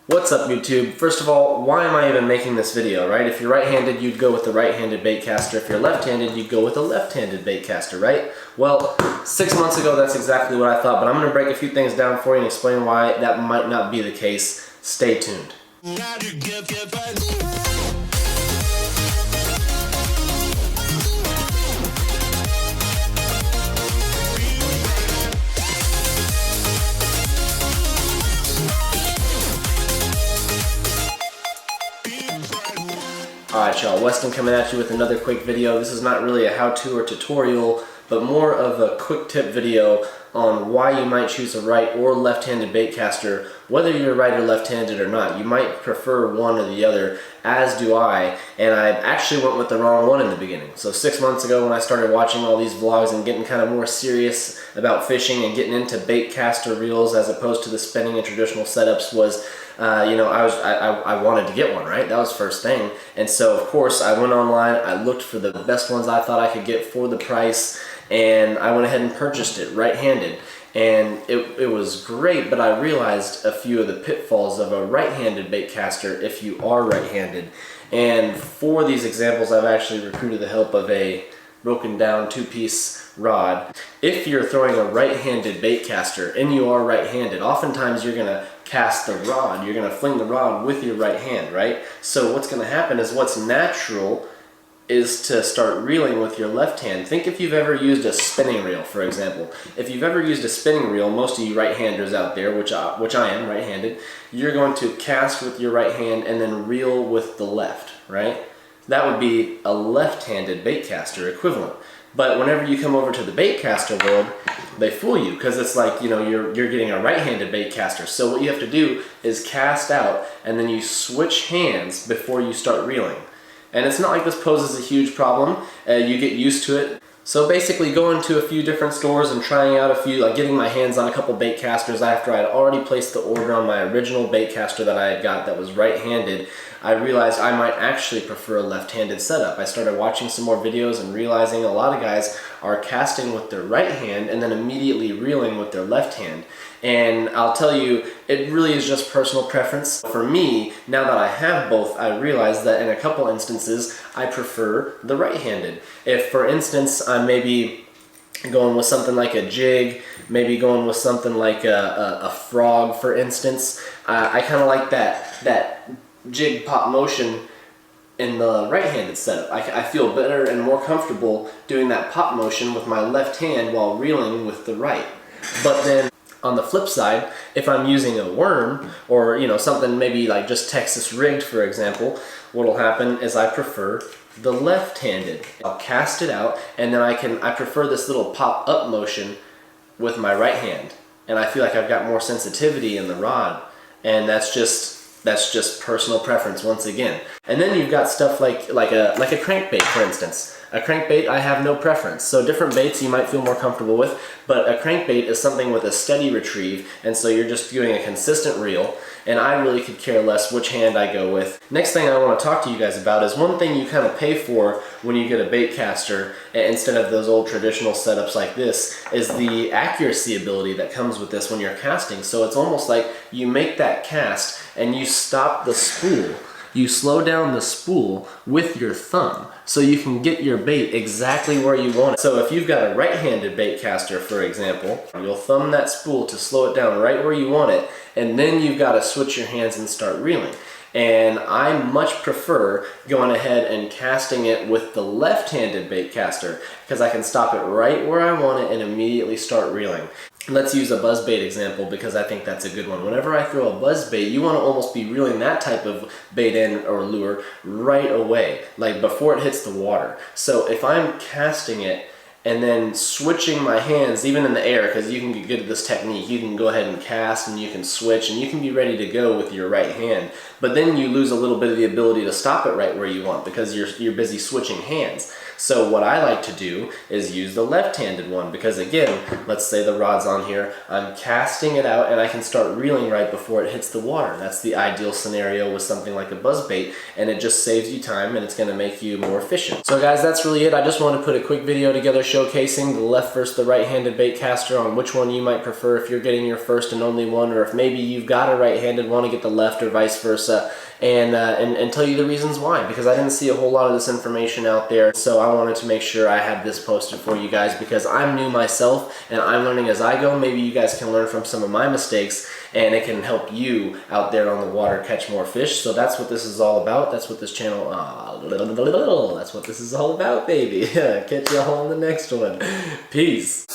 What's up, YouTube? First of all, why am I even making this video, right? If you're right-handed, you'd go with the right-handed baitcaster. If you're left-handed, you'd go with a left-handed baitcaster, right? Well, 6 months ago, that's exactly what I thought, but I'm going to break a few things down for you and explain why that might not be the case. Stay tuned. Alright y'all, Westin coming at you with another quick video. This is not really a how-to or tutorial, but more of a quick tip video on why you might choose a right or left-handed baitcaster, whether you're right or left-handed or not. You might prefer one or the other, as do I, and I actually went with the wrong one in the beginning. So 6 months ago when I started watching all these vlogs and getting kind of more serious about fishing and getting into baitcaster reels as opposed to the spinning and traditional setups was I wanted to get one, right? That was first thing. And so, of course, I went online, I looked for the best ones I thought I could get for the price, and I went ahead and purchased it right-handed. And it was great, but I realized a few of the pitfalls of a right-handed baitcaster if you are right-handed. And for these examples, I've actually recruited the help of a broken down two-piece rod. If you're throwing a right-handed baitcaster and you are right-handed, oftentimes you're going to cast the rod, you're going to fling the rod with your right hand, right? So what's going to happen is what's natural is to start reeling with your left hand. Think if you've ever used a spinning reel, for example. If you've ever used a spinning reel, most of you right-handers out there, which I am right-handed, you're going to cast with your right hand and then reel with the left, right? That would be a left-handed baitcaster equivalent. But whenever you come over to the baitcaster world, they fool you because it's like, you know, you're getting a right-handed baitcaster. So what you have to do is cast out and then you switch hands before you start reeling. And it's not like this poses a huge problem. You get used to it. So basically going to a few different stores and trying out a few, like getting my hands on a couple baitcasters after I had already placed the order on my original baitcaster that I had got that was right-handed, I realized I might actually prefer a left-handed setup. I started watching some more videos and realizing a lot of guys are casting with their right hand and then immediately reeling with their left hand. And I'll tell you, it really is just personal preference. For me, now that I have both, I realize that in a couple instances, I prefer the right-handed. If, for instance, I'm maybe going with something like a jig, maybe going with something like a frog, for instance, I kind of like that jig pop motion in the right-handed setup. I feel better and more comfortable doing that pop motion with my left hand while reeling with the right. But then on the flip side, if I'm using a worm or something maybe like just Texas rigged, for example, what'll happen is I prefer the left-handed. I'll cast it out and then I prefer this little pop-up motion with my right hand, and I feel like I've got more sensitivity in the rod, and that's just personal preference once again. And then you've got stuff like a crankbait, for instance. A crankbait, I have no preference. So different baits you might feel more comfortable with, but a crankbait is something with a steady retrieve, and so you're just doing a consistent reel, and I really could care less which hand I go with. Next thing I want to talk to you guys about is one thing you kind of pay for when you get a baitcaster instead of those old traditional setups like this, is the accuracy ability that comes with this when you're casting. So it's almost like you make that cast and you stop the spool. You slow down the spool with your thumb so you can get your bait exactly where you want it. So if you've got a right-handed baitcaster, for example, you'll thumb that spool to slow it down right where you want it, and then you've got to switch your hands and start reeling. And I much prefer going ahead and casting it with the left-handed baitcaster because I can stop it right where I want it and immediately start reeling. Let's use a buzzbait example because I think that's a good one. Whenever I throw a buzzbait, you want to almost be reeling that type of bait in or lure right away, like before it hits the water. So if I'm casting it and then switching my hands, even in the air, because you can get good at this technique, you can go ahead and cast and you can switch and you can be ready to go with your right hand. But then you lose a little bit of the ability to stop it right where you want because you're busy switching hands. So what I like to do is use the left-handed one, because again, let's say the rod's on here, I'm casting it out and I can start reeling right before it hits the water. That's the ideal scenario with something like a buzzbait, and it just saves you time and it's going to make you more efficient. So guys, that's really it. I just wanted to put a quick video together showcasing the left versus the right-handed baitcaster, on which one you might prefer if you're getting your first and only one, or if maybe you've got a right-handed, want to get the left, or vice versa, and tell you the reasons why, because I didn't see a whole lot of this information out there, so I wanted to make sure I had this posted for you guys, because I'm new myself and I'm learning as I go. Maybe you guys can learn from some of my mistakes and it can help you out there on the water catch more fish. So that's what this is all about. That's what this channel, that's what this is all about, baby. Catch y'all on the next one. Peace.